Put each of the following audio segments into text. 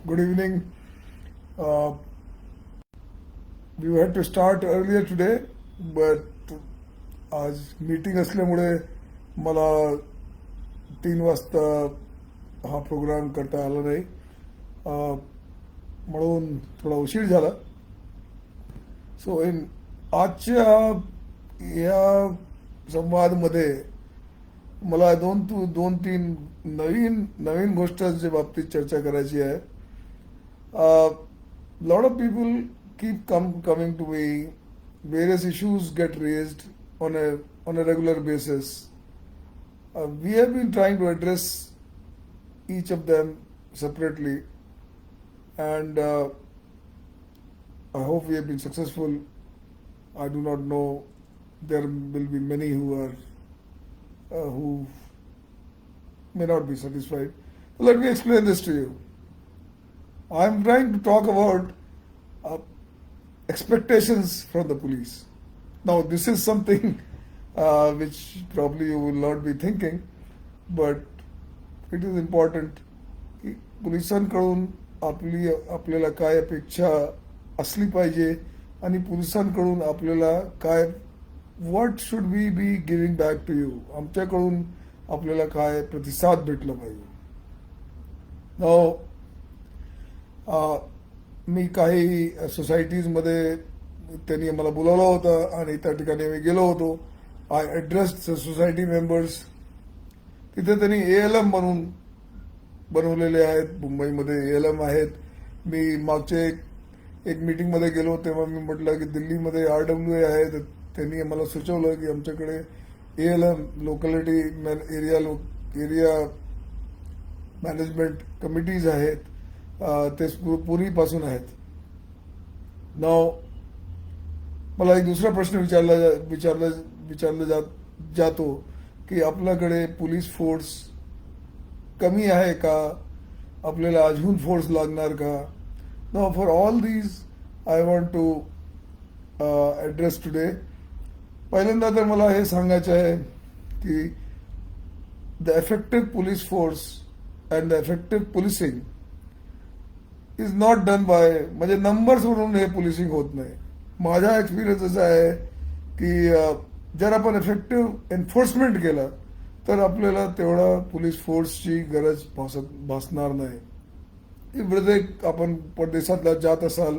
Good evening. Uh, we had to start earlier today, but आज meeting असल्यामुळे मला 3 वाजता हा प्रोग्राम करता आला नाही, म्हणून थोडा उशीर झाला. सो आजच्या या संवादमध्ये मला दोन तीन नवीन नवीन गोष्टींच्या बाबतीत चर्चा करायची आहे. Lot of people keep coming to me. Various issues get raised on a regular basis. We have been trying to address each of them separately, and I hope we have been successful. I do not know. There will be many who may not be satisfied. Let me explain this to you. I am trying to talk about expectations from the police. Now, this is something which probably you will not be thinking, but it is important. पोलिसांकडून आपल्याला काय अपेक्षा असली पाहिजे आणि पोलिसांकडून आपल्याला काय what should we be giving back to you, आमच्याकडून आपल्याला काय प्रतिसाद भेटला पाहिजे. मी काही सोसायटीजमध्ये त्यांनी मला बोलावलं होतं आणि त्या ठिकाणी मी गेलो होतो. आय ॲड्रेस्ड सोसायटी मेंबर्स. तिथे त्यांनी ALM बनवलेले आहेत. मुंबईमध्ये ALM आहेत. मी मागचे एक मीटिंगमध्ये गेलो तेव्हा मी म्हटलं की दिल्लीमध्ये RWA आहे, तर त्यांनी मला सुचवलं की आमच्याकडे ALM locality area management committees आहेत, ते पूर्वीपासून आहेत. नाव मला एक दुसरा प्रश्न विचारला जातो की आपल्याकडे पोलीस फोर्स कमी आहे का, आपल्याला अजून फोर्स लागणार का. नाव for all these I want to address today. पहिल्यांदा तर मला हे सांगायचं आहे की the effective police force and the effective policing is not done by, म्हणजे नंबर्स वरून हे पोलिसिंग होत नाही. माझा एक्सपिरियन्स असा आहे की जर आपण इफेक्टिव्ह एन्फोर्समेंट केलं तर आपल्याला तेवढा पोलीस फोर्सची गरज भासणार नाही. प्रत्येक आपण परदेशातला जात असाल,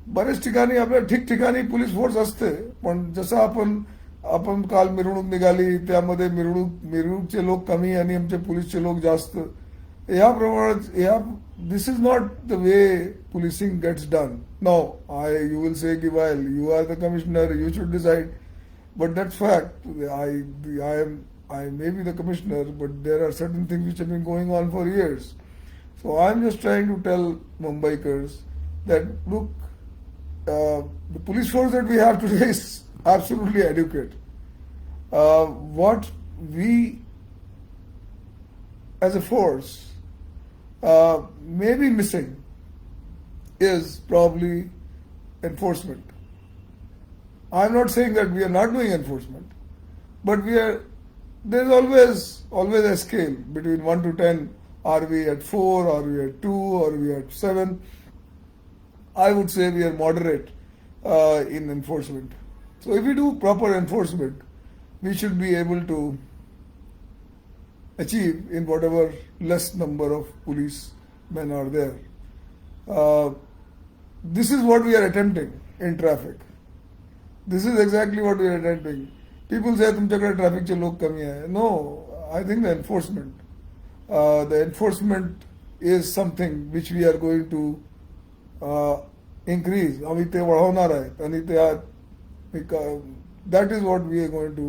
बरेच ठिकाणी आपल्या ठिकठिकाणी पोलीस फोर्स असते, पण जसं आपण काल मिरवणूक निघाली त्यामध्ये मिरवणूकचे लोक कमी आणि आमचे पोलीसचे लोक जास्त. या प्रमाणात this is not the way policing gets done. Now, you will say, while you are the commissioner, you should decide, but that's fact. I may be the commissioner, but there are certain things which have been going on for years. So I'm just trying to tell Mumbaikars that look, the police force that we have today is absolutely adequate. What we as a force may be missing is probably enforcement. I'm not saying that we are not doing enforcement, but there's always a scale between 1 to 10. Are we at 4? Are we at 2? Are we at 7? I would say we are moderate in enforcement. So if we do proper enforcement, we should be able to achieve in whatever less number of policemen are there. This is what we are attempting in traffic. This is exactly what we are attempting. People say तुमच्याकडे ट्रॅफिकचे लोक कमी आहे. No, I think the enforcement is something which we are going to increase. आम्ही ते वाढवणार आहेत आणि that is what we are going to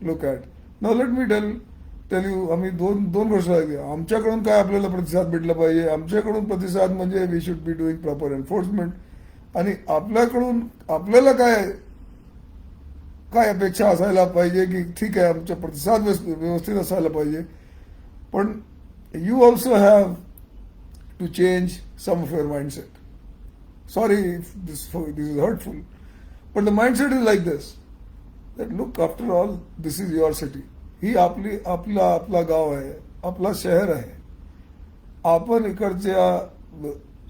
look at. Now let me tell you, आम्ही दोन गोष्टी आहेत. आमच्याकडून काय आपल्याला प्रतिसाद भेटला पाहिजे. आमच्याकडून प्रतिसाद म्हणजे we should be doing proper enforcement, आणि आपल्याला काय अपेक्षा असायला पाहिजे की ठीक आहे आमचा प्रतिसाद व्यवस्थित असायला पाहिजे, पण you also have to change some of your mindset. Sorry if this is hurtful, but the mindset is like this, that look after all this is your city. ही आपला गाव आहे, आपला शहर आहे. आपण इकडच्या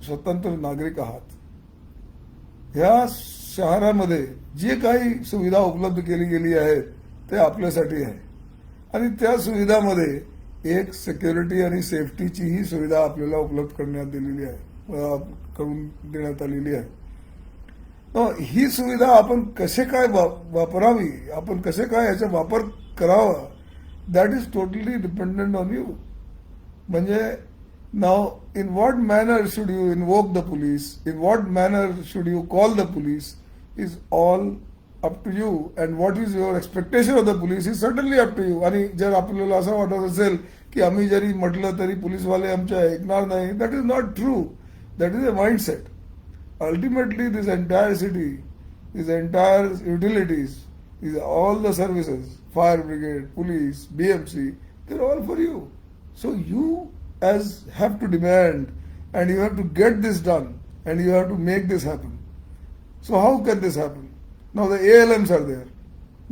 स्वतंत्र नागरिक आहात. ह्या शहरामध्ये जे काही सुविधा उपलब्ध केली गेली आहेत ते आपल्यासाठी आहे आणि त्या सुविधामध्ये एक सिक्युरिटी आणि सेफ्टीची ही सुविधा आपल्याला उपलब्ध करण्यात दिलेली आहे, करून देण्यात आलेली आहे. ही सुविधा आपण कसे काय वापरावी, आपण कसे काय याचा वापर करावा, that is totally dependent on you. म्हणजे नाव in what manner should you invoke the police, in what manner should you call the police is all up to you, and what is your expectation of the police is certainly up to you. आणि जर आपल्याला असं वाटत असेल की आम्ही जरी म्हटलं तरी पोलीसवाले आमच्या ऐकणार नाही, that is not true. That is a mindset. Ultimately, this entire city, these entire utilities, these all the services, fire brigade, police, BMC, they're all for you. So you as have to demand, and you have to get this done, and you have to make this happen. So how can this happen? Now the ALMs are there.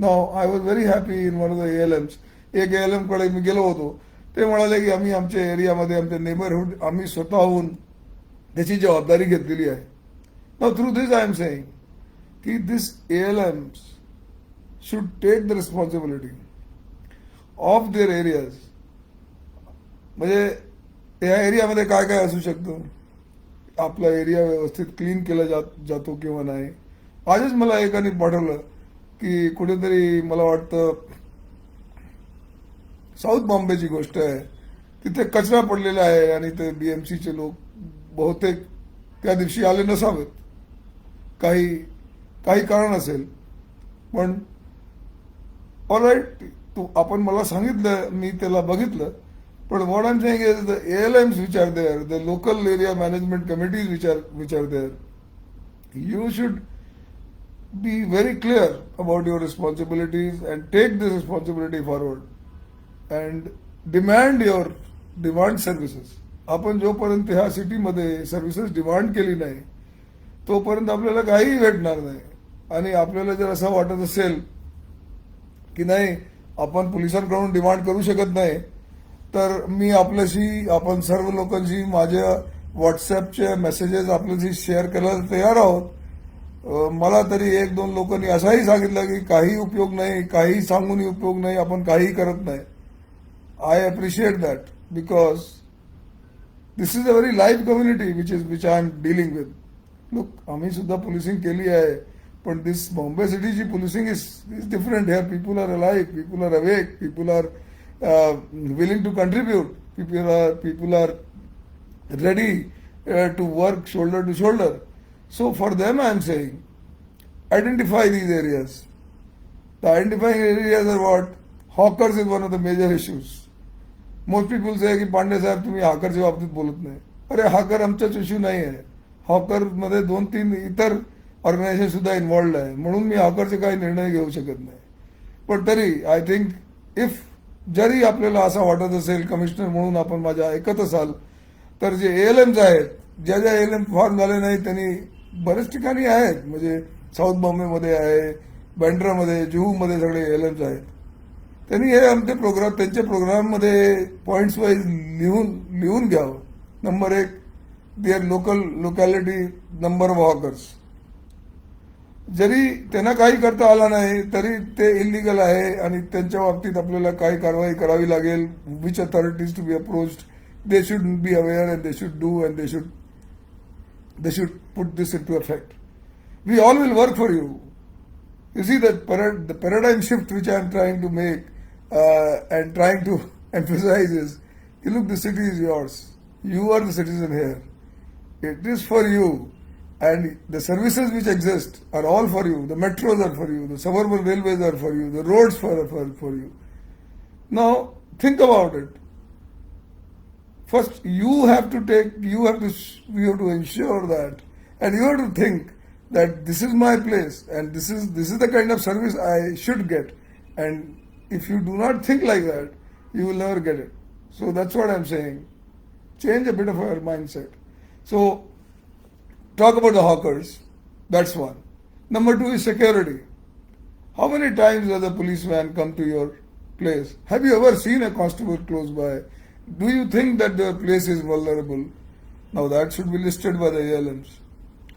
Now I was very happy in one of the ALMs. एक ALM कडे मी गेलो होतो. ते म्हणाले की आम्ही आमच्या एरियामध्ये आमच्या नेबरहुड आम्ही स्वतःहून त्याची जबाबदारी घेतलेली आहे. Now through this I am saying that this ALMs should take the responsibility of their areas. म्हणजे या एरियामध्ये काय काय असू शकतं, आपला एरिया व्यवस्थित क्लीन केला जातो किंवा नाही. आजच मला एकाने पाठवलं की कुठेतरी मला वाटतं साऊथ बॉम्बेची गोष्ट आहे, तिथे कचरा पडलेला आहे आणि ते BMCचे लोक बहुतेक त्या दिवशी आले नसावेत, काही कारण असेल. पण ऑलराईट, आपण मला सांगितलं, मी त्याला बघितलं. पण what I am saying is the ALMs which are there, the local area management committees which are there, you should be very clear about your responsibilities and take this responsibility forward and demand services. आपण जोपर्यंत ह्या सिटीमध्ये services demand केली नाही तोपर्यंत आपल्याला काहीही भेटणार नाही. आणि आपल्याला जर असं वाटत असेल की नाही आपण पोलिसांकडून डिमांड करू शकत नाही, तर मी आपल्याशी, आपण सर्व लोकांशी माझ्या व्हॉट्सॲपचे मेसेजेस आपल्याशी शेअर करायला तयार आहोत. मला तरी 1-2 लोकांनी असाही सांगितलं की काही उपयोग नाही, काही सांगूनही उपयोग नाही, आपण काही करत नाही. I appreciate that because this is a very live community which I am dealing with. Look, आम्ही सुद्धा पोलिसिंग केली आहे, पण दिस बॉम्बे सिटीची policing is different. Here people are alive, people are awake, people are willing to contribute, people are ready to work shoulder to shoulder. So for them I am saying, identify these areas. The identifying areas are what? Hawkers is one of the major issues. Most people say की पांडे साहेब तुम्ही हॉकरच्या बाबतीत बोलत नाही. अरे hawker आमचाच issue नाही आहे. Hawker मध्ये 2-3 इतर ऑर्गनायझेशन सुद्धा इन्व्हॉल्ड आहे, म्हणून मी हॉकरचे काही निर्णय घेऊ शकत नाही. पण तरी आय थिंक इफ जरी आपल्याला असं वाटत असेल कमिशनर म्हणून आपण माझ्या ऐकत असाल, तर जे ALMs आहेत, ज्या ALM फॉर्म झाले नाही त्यांनी बरेच ठिकाणी आहेत. म्हणजे साऊथ बॉम्बेमध्ये आहे, बँड्रामध्ये, जुहूमध्ये सगळे ALMs आहेत. त्यांनी हे आमचे प्रोग्राम, त्यांच्या प्रोग्राममध्ये पॉइंट्स वाईज लिहून घ्यावं. Number 1, their locality number of hawkers. जरी त्यांना काही करता आला नाही तरी ते इलिगल आहे आणि त्यांच्या बाबतीत आपल्याला काही कारवाई करावी लागेल. Which authorities to be approached, they should be aware and they should do and they should put this into effect. We all will work for you. You see that the paradigm shift which I am trying to make and trying to emphasize is, look, the city is yours. You are the citizen here. It is for you. And the services which exist are all for you. The metros are for you. The suburban railways are for you. The roads for you. Now, think about it. First, you have to ensure that, and you have to think that this is my place and this is the kind of service I should get. And if you do not think like that, you will never get it. So that's what I'm saying. Change a bit of our mindset. So, talk about the hawkers. That's one. Number 2 is security. How many times does a policeman come to your place? Have you ever seen a constable close by Do you think that the place is vulnerable? Now that should be listed by the ALMs.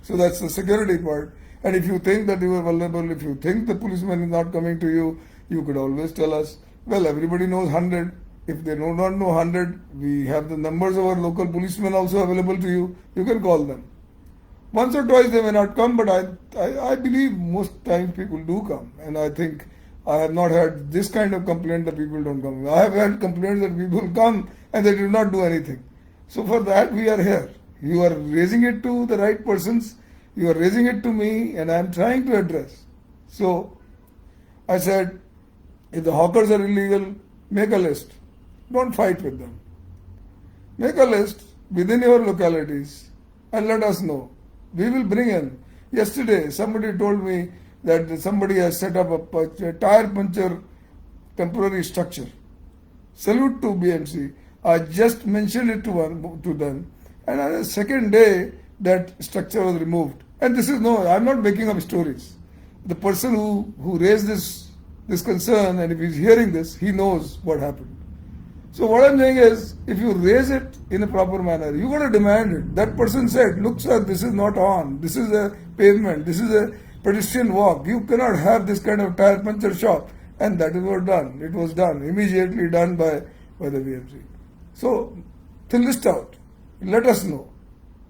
So that's the security part. And if you think that you are vulnerable, if you think the policeman is not coming to you, you could always tell us. Well, everybody knows 100. If they do not know 100, we have the numbers of our local policemen also available to you. You can call them. Once or twice they may not come, but I believe most times people do come. And I think I have not had this kind of complaint that people don't come. I have had complaints that people come and they do not do anything. So for that we are here. You are raising it to the right persons. You are raising it to me and I am trying to address. So I said, if the hawkers are illegal, make a list. Don't fight with them. Make a list within your localities and let us know. We will bring in. Yesterday, somebody told me that somebody has set up a tire puncture temporary structure. Salute to BMC. I just mentioned it to them, and on the second day, that structure was removed. And this is I'm not making up stories. The person who raised this concern, and if he's hearing this, he knows what happened. So what I'm saying is, if you raise it in a proper manner, you got to demand it. That person said, look sir, this is not on. This is a pavement. This is a pedestrian walk. You cannot have this kind of tire puncture shop. And that is what done. It was done, immediately done by the BMC. So, to list out, let us know.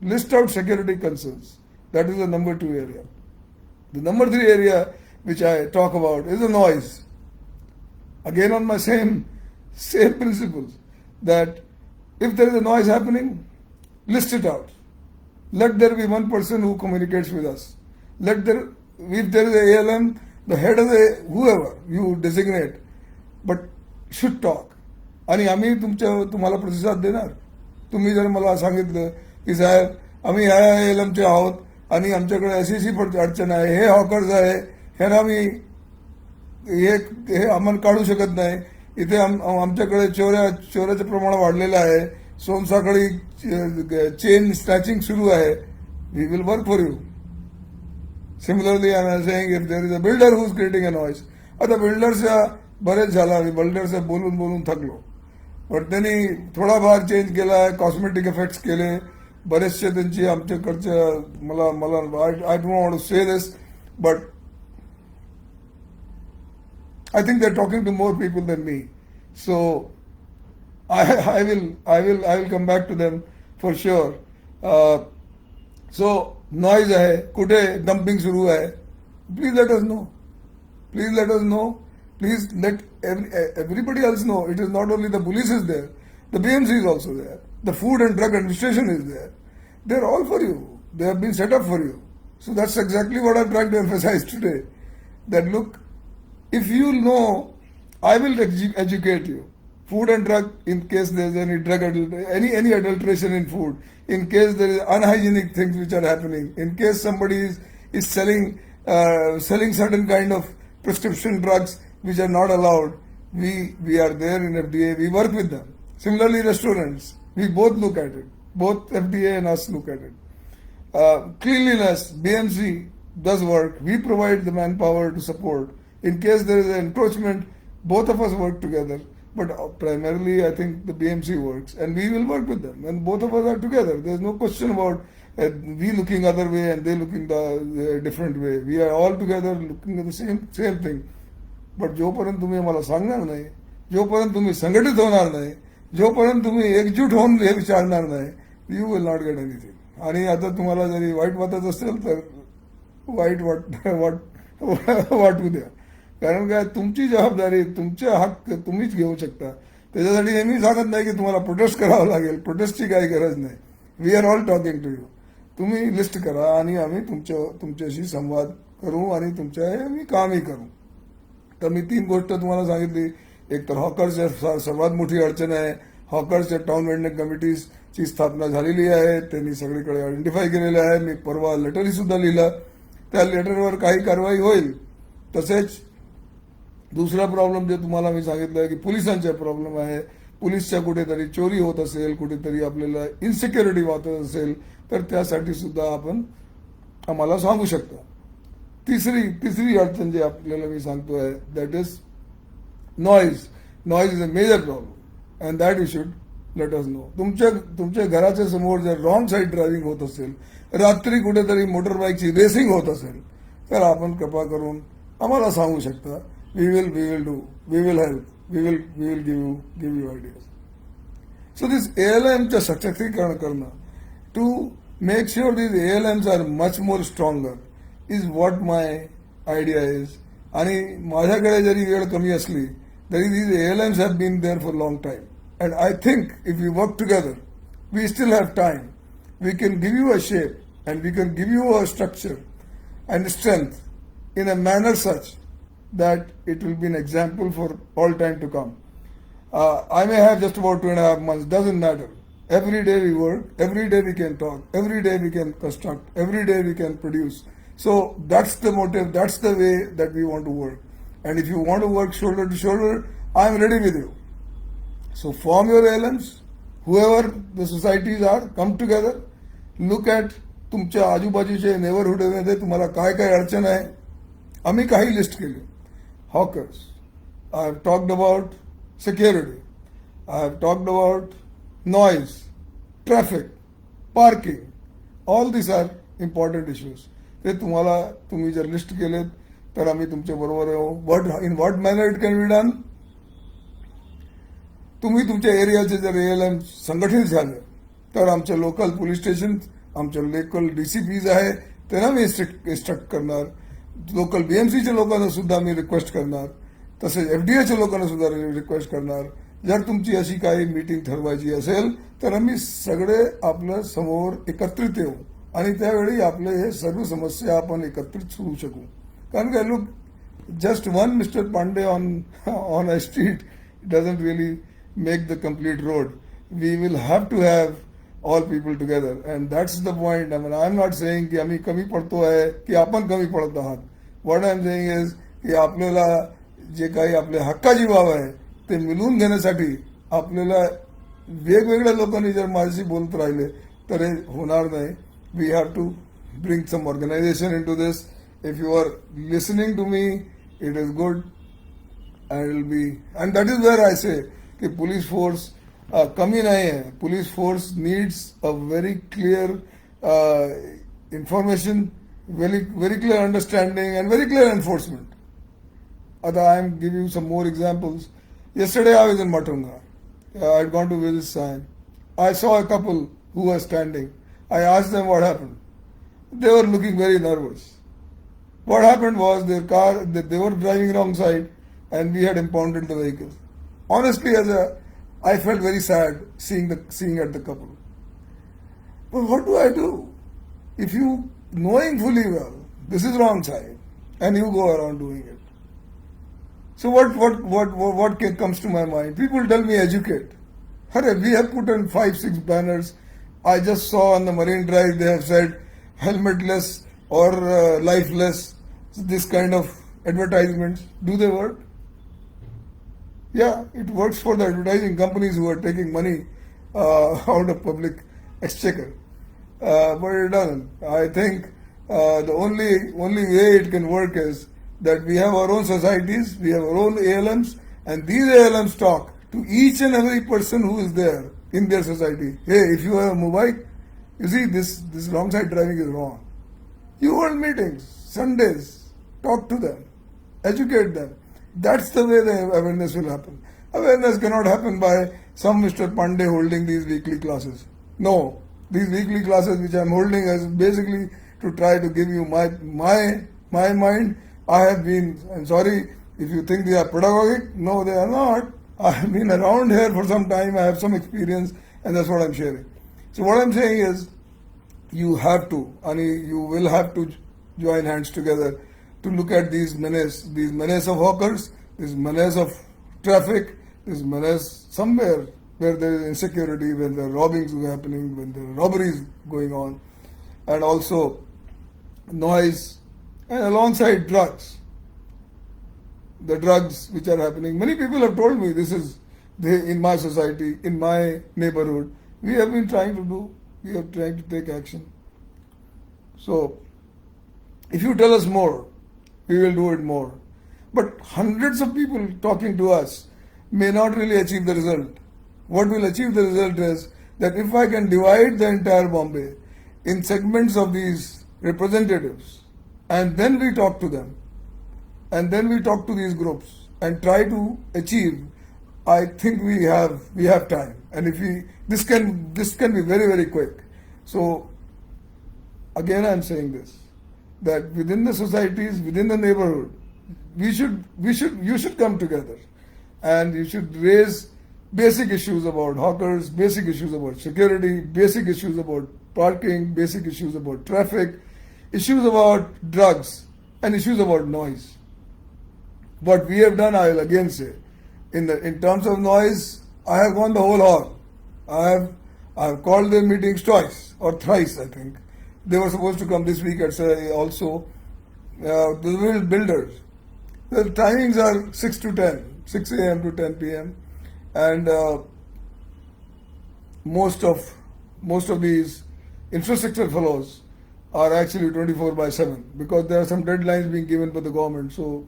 List out security concerns. That is the number 2 area. The number 3 area which I talk about is the noise. Again on my same principles, that if there is a noise happening, list it out. Let there be one person who communicates with us. If there is a ALM, the head of whoever you designate, but should talk. आणि आम्ही तुम्हाला प्रतिसाद देणार. तुम्ही जर मला सांगितलं की साहेब आम्ही ह्या ALMचे आहोत आणि आमच्याकडे अशी अडचण आहे, हे हॉकर्स आहे, ह्यांना आम्ही हे आम्हाला काढू शकत नाही, इथे आमच्याकडे चोऱ्याचं प्रमाण वाढलेलं आहे, सोनसाखळी चेन स्नॅचिंग सुरू आहे, we will work for you. Similarly I am saying if there is a builder who is creating a noise. आता बिल्डर्सच्या बरेच झाला, बिल्डर्सच्या बोलून थकलो, पण त्यांनी थोडाफार चेंज केला, कॉस्मेटिक इफेक्ट्स केले, बरेचसे त्यांची आमच्याकडच्या मला आय डोंट वॉन्ट टू से this, but I think they're talking to more people than me. So I will come back to them for sure. So noise है, कुठे dumping शुरू है, please let us know. Please let us know. Please let everybody else know. It is not only the police is there, the BMC is also there. The Food and Drug Administration is there. They're all for you. They have been set up for you. So that's exactly what I'm trying to emphasize today. That look, if you know, I will educate you. Food and drug, in case there is any drug any adulteration in food, in case there is unhygienic things which are happening, in case somebody is selling certain kind of prescription drugs which are not allowed, we are there in FDA. We work with them. Similarly, restaurants, we both look at it. Both FDA and us look at it. Cleanliness, BMC does work. We provide the manpower to support. In case there is an encroachment, both of us work together. But primarily, I think the BMC works, and we will work with them. And both of us are together. There is no question about we looking other way and they looking the different way. We are all together looking at the same thing. But जोपर्यंत तुम्ही मला सांगणार नाही, जोपर्यंत तुम्ही संघटित होणार नाही, जोपर्यंत तुम्ही एकजूट होऊन हे विचारणार नाही, you will not gate anything. आणि आता तुम्हाला जरी वाईट वाटत असेल तर वाईट वाटू द्या. कारण काय, तुमची जबाबदारी, तुमचे हक्क तुम्हीच घेऊ शकता. त्याच्यासाठी हे मी सांगत नाही की तुम्हाला प्रोटेस्ट करावं लागेल. प्रोटेस्टची काही गरज नाही. We are all talking to you. तुम्ही लिस्ट करा आणि आम्ही तुमच्याशी संवाद करू आणि तुमच्या आम्ही कामही करू. तर मी 3 गोष्ट तुम्हाला सांगितली. एक तर हॉकर्सच्या सर्वात मोठी अडचण आहे. हॉकर्सच्या टाउन मेंटेनन्स कमिटीजची स्थापना झालेली आहे. त्यांनी सगळीकडे आयडेंटिफाय केलेलं आहे. मी परवा लेटरही सुद्धा लिहिलं. त्या लेटरवर काही कारवाई होईल. तसेच दुसरा प्रॉब्लेम जे तुम्हाला मी सांगितलं आहे की पोलिसांचा प्रॉब्लेम आहे. पोलिसच्या कुठेतरी चोरी होत असेल, कुठेतरी आपल्याला इन्सिक्युरिटी वाटत असेल तर त्यासाठी सुद्धा आपण आम्हाला सांगू शकता. तिसरी अडचण जे आपल्याला मी सांगतोय that is noise. Noise is a major problem and that you should let us know. तुमच्या घराच्या समोर जर रॉंग साईड ड्रायव्हिंग होत असेल, रात्री कुठेतरी मोटरबाईकची रेसिंग होत असेल, तर आपण कृपा करून आम्हाला सांगू शकता. We will do, we will help, we will give you ideas. So this ALMच्या सशक्तीकरण करणं, to make sure these ALMs are much more stronger is what my idea is. आणि माझ्याकडे जरी वेळ कमी असली तरी these ALMs have been there for a long time. And I think if we work together, we still have time. We can give you a shape and we can give you a structure and strength in a manner such that it will be an example for all time to come. I may have just about 2.5 months, doesn't matter. Every day we work, every day we can talk, every day we can construct, every day we can produce. So that's the motive, that's the way that we want to work. And if you want to work shoulder to shoulder, I'm ready with you. So form your ALMs, whoever the societies are, come together, look at तुमच्या आजूबाजूच्या नेबरहुडमध्ये तुम्हाला काय काय अडचण आहे. आम्ही काही list केली. Hawkers, I have talked about security, I have talked about noise, traffic, parking. All these are important issues. ते तुम्ही जर लिस्ट केलेत तर आम्ही तुमच्या बरोबर आहोत. इन what manner it can be done. तुम्ही तुमच्या एरियाचे जर ALM संघटित झाले तर आमचे लोकल पोलीस स्टेशन, आमच्या लोकल DCPs आहे त्यांना मी इन्स्ट्रक्ट करणार. लोकल BMCच्या लोकांना सुद्धा मी रिक्वेस्ट करणार. तसेच FDAच्या लोकांना सुद्धा रिक्वेस्ट करणार. जर तुमची अशी काही मीटिंग ठरवायची असेल तर आम्ही सगळे आपल्या समोर एकत्रित येऊ आणि त्यावेळी आपले हे सर्व समस्या आपण एकत्रित सोडवू शकू. कारण काय look, just one mister Pandey on a street doesn't really make the complete road. We will have to have all people together and that's the point. I am not saying की आम्ही कमी पडतो आहे की आपण कमी पडत आहात. What I am saying is की आपल्याला जे काही आपल्या हक्काची बाब आहे ते मिळवून घेण्यासाठी आपल्याला वेगवेगळ्या लोकांनी जर माझ्याशी बोलत राहिले तर हे होणार नाही. We have to bring some organisation in to this. If you are listening to me, it is good. I will be, and that is where I say की पोलीस फोर्स कमी नाही आहे. Police force needs a very clear information, very clear understanding and very clear enforcement. I am giving you some more examples. Yesterday I was in Matunga. I had gone to visit Sanjay. I saw a couple who were standing. I asked them what happened. They were looking very nervous. What happened was their car, they were driving wrong side and we had impounded the vehicle. Honestly, I felt very sad seeing at the couple. But what do I do? If you knowing fully well this is wrong side and you go around doing it. So what comes to my mind? People tell me educate. Hurry, we have put on 5-6 banners. I just saw on the Marine Drive they have said helmetless or lifeless. This kind of advertisements, do they work? Yeah, it works for the advertising companies who are taking money out of public exchequer. But it doesn't. I think the only way it can work is that we have our own societies, we have our own ALMs, and these ALMs talk to each and every person who is there in their society. Hey, if you have a mobile, you see this wrong side driving is wrong. You hold meetings, Sundays, talk to them, educate them. That's the way the awareness will happen. Awareness cannot happen by some Mr. Pandey holding these weekly classes. No. These weekly classes which I am holding is basically to try to give you my mind. I have been, I'm sorry if you think they are pedagogic. No, they are not. I have been around here for some time. I have some experience and that's what I'm sharing. So what I'm saying is you have to, and you will have to join hands together to look at these menace of hawkers, this menace of traffic, this menace somewhere where there is insecurity, when there are robbings happening, when there are robberies going on, and also noise, and alongside drugs. The drugs which are happening. Many people have told me this is in my society, in my neighborhood. We have been trying to take action. So, if you tell us more, we will do it more. But hundreds of people talking to us may not really achieve the result. what will achieve the result is that if I can divide the entire Bombay in segments of these representatives, and then we talk to them, and then we talk to these groups and try to achieve, I think we have time, and if we this can be very, very quick. So again, I'm saying this, that within the societies, within the neighborhood, you should come together, and you should raise basic issues about hawkers, basic issues about security, basic issues about parking, basic issues about traffic, issues about drugs, and issues about noise. What we have done, I will again say, in terms of noise, I have gone the whole hog. I have called their meetings twice or thrice, I think. They were supposed to come this week at also. The builders. The timings are 6 to 10, 6 a.m. to 10 p.m. And most of these infrastructure fellows are actually 24/7 because there are some deadlines being given by the government, so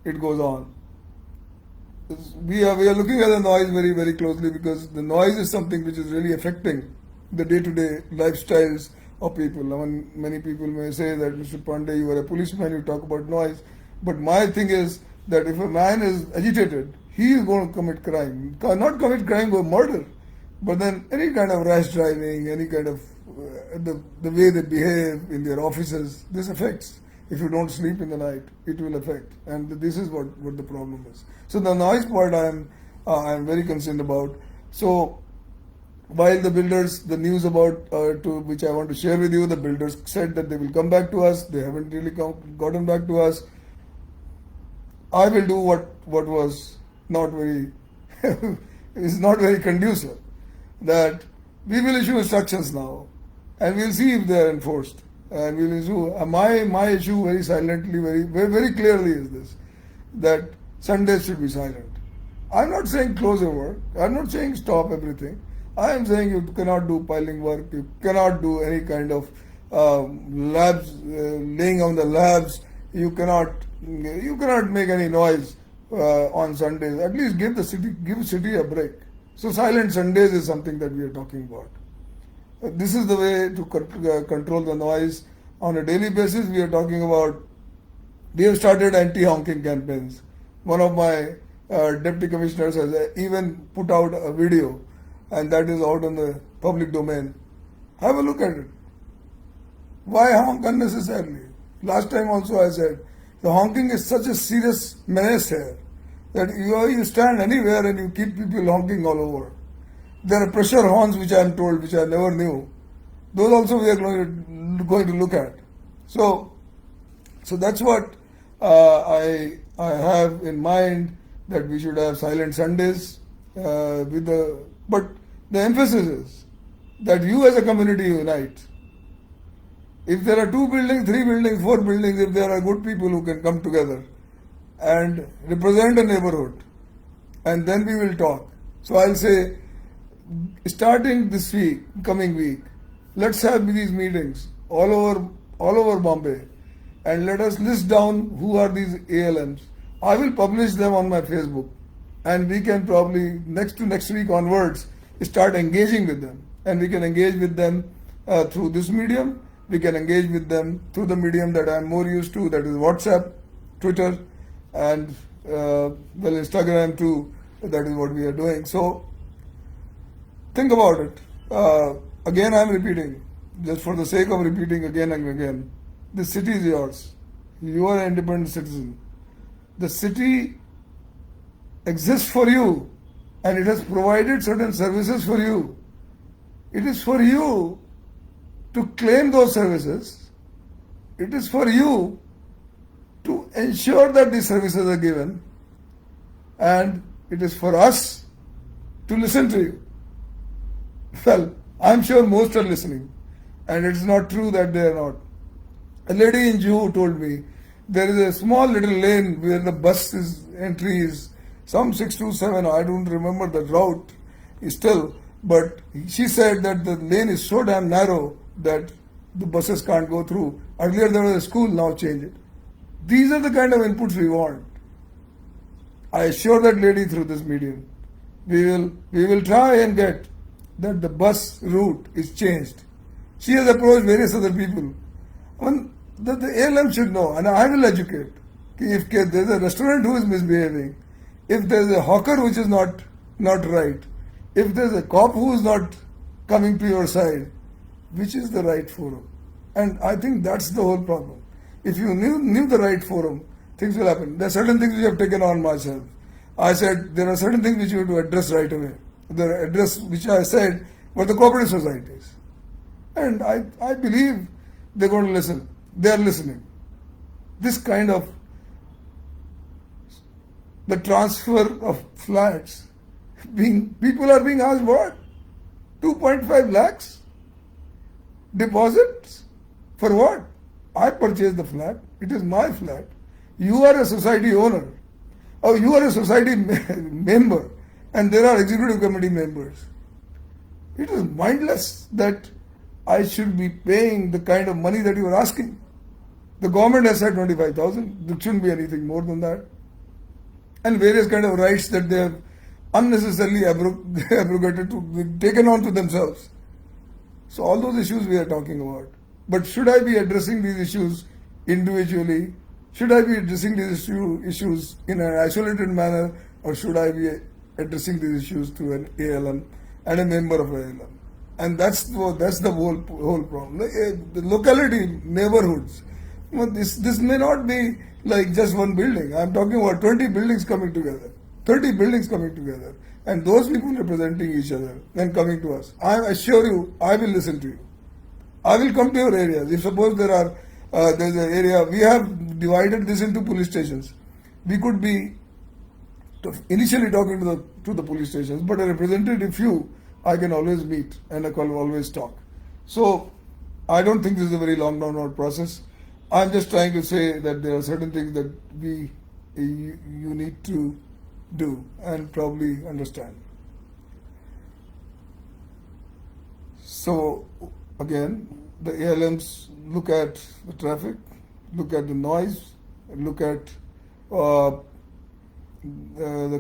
it goes on. We are looking at the noise very, very closely because the noise is something which is really affecting the day-to-day lifestyles of people. I mean, many people may say that, Mr. Pandey, you are a policeman, you talk about noise. But my thing is that if a man is agitated, he is going to commit crime. Not commit crime, but murder. But then any kind of rash driving, any kind of the way they behave in their offices, this affects. If you don't sleep in the night, it will affect. And this is what the problem is. So the noise part I am very concerned about. So while the builders, the news about which I want to share with you, the builders said that they will come back to us. They haven't really gotten back to us. I will do what was not very is not very conducive. That we will issue instructions now, and we'll see if they are enforced. And we will issue my issue very silently, very clearly is this: that Sundays should be silent. I'm not saying close your work. I'm not saying stop everything. I am saying you cannot do piling work. You cannot do any kind of labs, laying on the labs. You cannot make any noise on Sundays. At least give city a break. So silent Sundays is something that we are talking about. This is the way to control the noise on a daily basis. We are talking about. We have started anti-honking campaigns. One of my deputy commissioners has even put out a video, and that is out in the public domain. Have a look at it. Why honk unnecessarily? Last time also I said, the honking is such a serious menace here that you stand anywhere and you keep people honking all over. There are pressure horns which I am told, which I never knew. Those also we are going to look at. So that's what I have in mind, that we should have silent Sundays but the emphasis is that you as a community unite. If there are 2 buildings, 3 buildings, 4 buildings, if there are good people who can come together and represent a neighborhood, and then we will talk. So I'll say, starting this week, coming week, let's have these meetings all over Bombay, and let us list down who are these ALMs. I will publish them on my Facebook, and we can probably next week onwards start engaging with them, and we can engage with them through this medium. We can engage with them through the medium that I'm more used to, that is WhatsApp, Twitter, and Instagram too. That is what we are doing. So think about it. Again, I'm repeating, just for the sake of repeating again and again. The city is yours. You are an independent citizen. The city exists for you, and it has provided certain services for you. It is for you to claim those services. It is for you to ensure that these services are given, and it is for us to listen to you. Well, I'm sure most are listening, and it's not true that they are not. A lady in Juhu told me there is a small little lane where the bus entry is some 627, I don't remember the route still, but she said that the lane is so damn narrow that the buses can't go through. Earlier there was a school, now change it. These are the kind of inputs we want. I assure that lady through this medium, We will try and get that the bus route is changed. She has approached various other people. The ALM should know, and I will educate. If there is a restaurant who is misbehaving, if there is a hawker which is not right, if there is a cop who is not coming to your side, which is the right forum? And I think that's the whole problem. If you knew the right forum, things will happen. There are certain things which I have taken on myself. I said there are certain things which you have to address right away. The address which I said were the cooperative societies. And I believe they're going to listen. They are listening. This kind of the transfer of flats, people are being asked what? 2.5 lakhs? Deposits? For what? I purchased the flat. It is my flat. You are a society owner. Or you are a society member. And there are executive committee members. It is mindless that I should be paying the kind of money that you are asking. The government has said 25,000. There shouldn't be anything more than that. And various kind of rights that they have unnecessarily abrogated to be taken on to themselves. So all those issues we are talking about. But should I be addressing these issues individually? Should I be addressing these issues in an isolated manner, or should I be addressing these issues through an ALM and a member of ALM? And that's the whole problem. The locality, neighborhoods. This may not be like just one building. I'm talking about 20 buildings coming together, 30 buildings coming together, and those people representing each other and coming to us. I assure you, I will listen to you. I will come to your areas. If suppose there's an area, we have divided this into police stations. We could be initially talking to the police stations, but a representative few I can always meet and I can always talk. So I don't think this is a very long drawn out process. I'm just trying to say that there are certain things that you need to do and probably understand. So again, the ALMs look at the traffic, look at the noise, look at the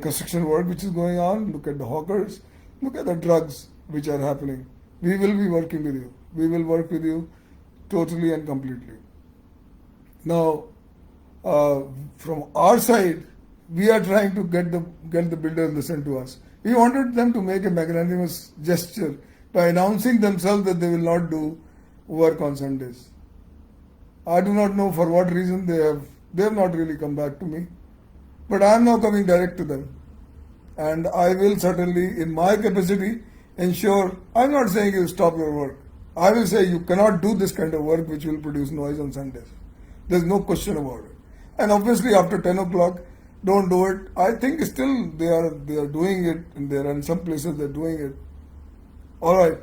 construction work which is going on, look at the hawkers, look at the drugs which are happening. We will be working with you. We will work with you totally and completely. Now, from our side, we are trying to get the builders listen to us. We wanted them to make a magnanimous gesture by announcing themselves that they will not do work on Sundays. I do not know for what reason they have not really come back to me, but I am now coming direct to them, and I will certainly, in my capacity, ensure. I am not saying you stop your work. I will say you cannot do this kind of work which will produce noise on Sundays. There's no question about it. And obviously after 10 o'clock, don't do it. I think still they are doing it, and there are in some places they're doing it. All right,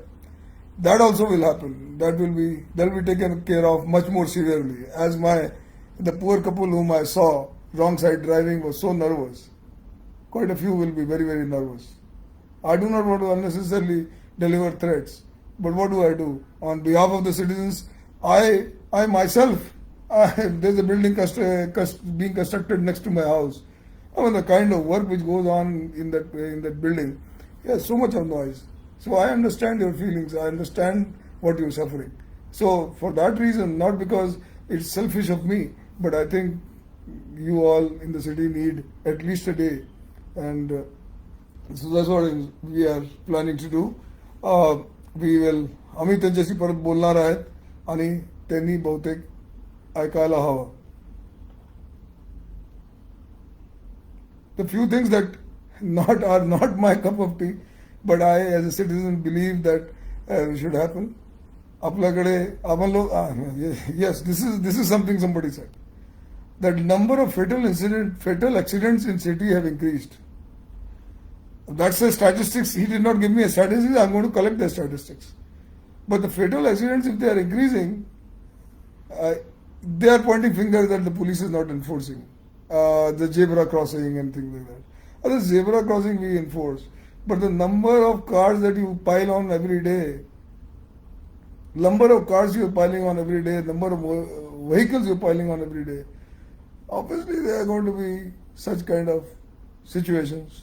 that also will happen. That will be taken care of much more severely. As the poor couple whom I saw wrong side driving was so nervous. Quite a few will be very, very nervous. I do not want to unnecessarily deliver threats, but what do I do on behalf of the citizens? I myself. There's a building being constructed next to my house. I mean, the kind of work which goes on in that building, yes, so much of noise. So I understand your feelings. I understand what you're suffering. So for that reason, not because it's selfish of me, but I think you all in the city need at least a day, and so that's what we are planning to do. We will. आम्ही त्यांच्याशी परत बोलणार आहेत आणि त्यांनी बहुतेक ऐकायला हवं. The few things that are not my cup of tea, but I as a citizen believe that should happen. आपल्याकडे आपण लोक yes, this is something somebody said. That number of fatal accidents in city have increased. That's the statistics. He did not give me a statistics. I'm going to collect the statistics. But the fatal accidents, if they are increasing, they are pointing fingers that the police is not enforcing the zebra crossing and things like that. The zebra crossing we enforce, but the number of cars that you pile on every day, number of cars you're piling on every day, number of vehicles you're piling on every day, obviously there are going to be such kind of situations.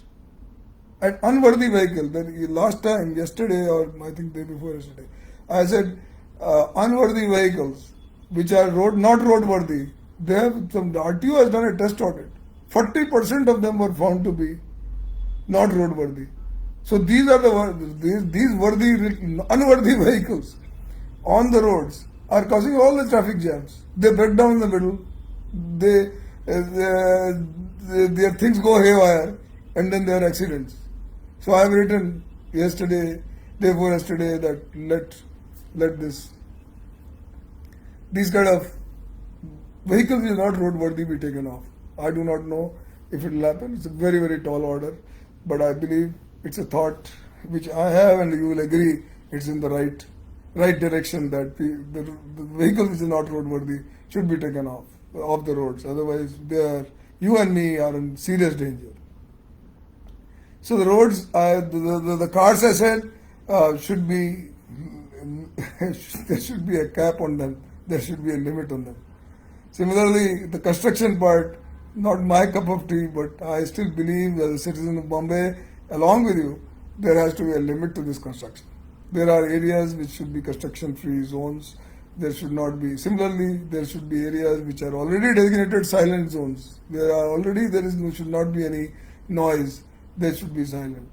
An unworthy vehicle, last time, yesterday or I think day before yesterday, I said unworthy vehicles which are not roadworthy, they have, the RTO has done a test audit. 40% of them were found to be not roadworthy. So these are these unworthy vehicles on the roads are causing all the traffic jams. They break down in the middle. Their things go haywire, and then there are accidents. So I have written yesterday, day before yesterday, that let these kind of vehicles which are not roadworthy be taken off. I do not know if it will happen. It's a very, very tall order, but I believe it's a thought which I have, and you will agree it's in the right direction, that the vehicles which are not roadworthy should be taken off the roads. Otherwise, you and me are in serious danger. So the roads, the cars, I said, should be there should be a cap on them. There should be a limit on them. Similarly, the construction part, not my cup of tea, but I still believe, as a citizen of Bombay, along with you, there has to be a limit to this construction. There are areas which should be construction-free zones. There should not be. Similarly, there should be areas which are already designated silent zones. Should not be any noise. They should be silent.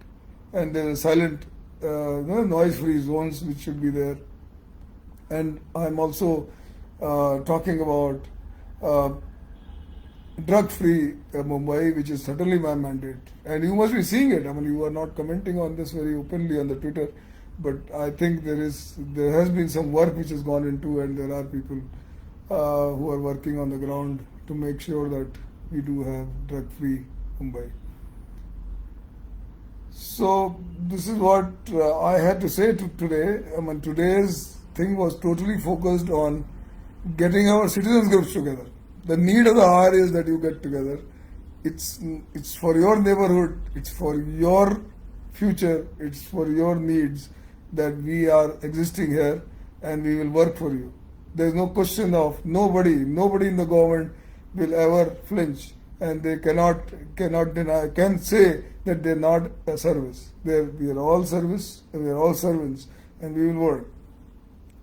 And there are silent, noise-free zones which should be there. And I'm also talking about drug-free Mumbai, which is certainly my mandate. And you must be seeing it. I mean, you are not commenting on this very openly on the Twitter, but I think there has been some work which has gone into, and there are people who are working on the ground to make sure that we do have drug-free Mumbai. So this is what I had to say today. I mean, today's thing was totally focused on getting our citizens groups together. The need of the hour is that you get together. It's for your neighborhood, it's for your future, it's for your needs that we are existing here, and we will work for you. There is no question of nobody in the government will ever flinch, and they cannot say that they're not a service. We are all service, and we are all servants, and we will work.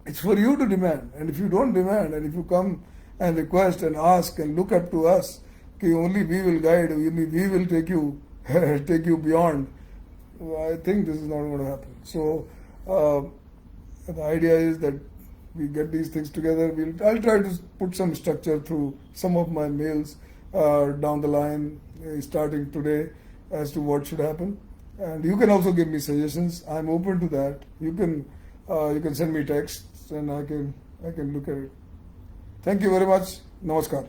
It's for you to demand, and if you don't demand, and if you come and request and ask and look up to us, okay, only we will guide, only we will take you beyond, I think this is not going to happen. So the idea is that we get these things together. I'll try to put some structure through some of my mails down the line, starting today, as to what should happen. And you can also give me suggestions. I'm open to that. You can send me texts, and I can look at it. Thank you very much. Namaskar.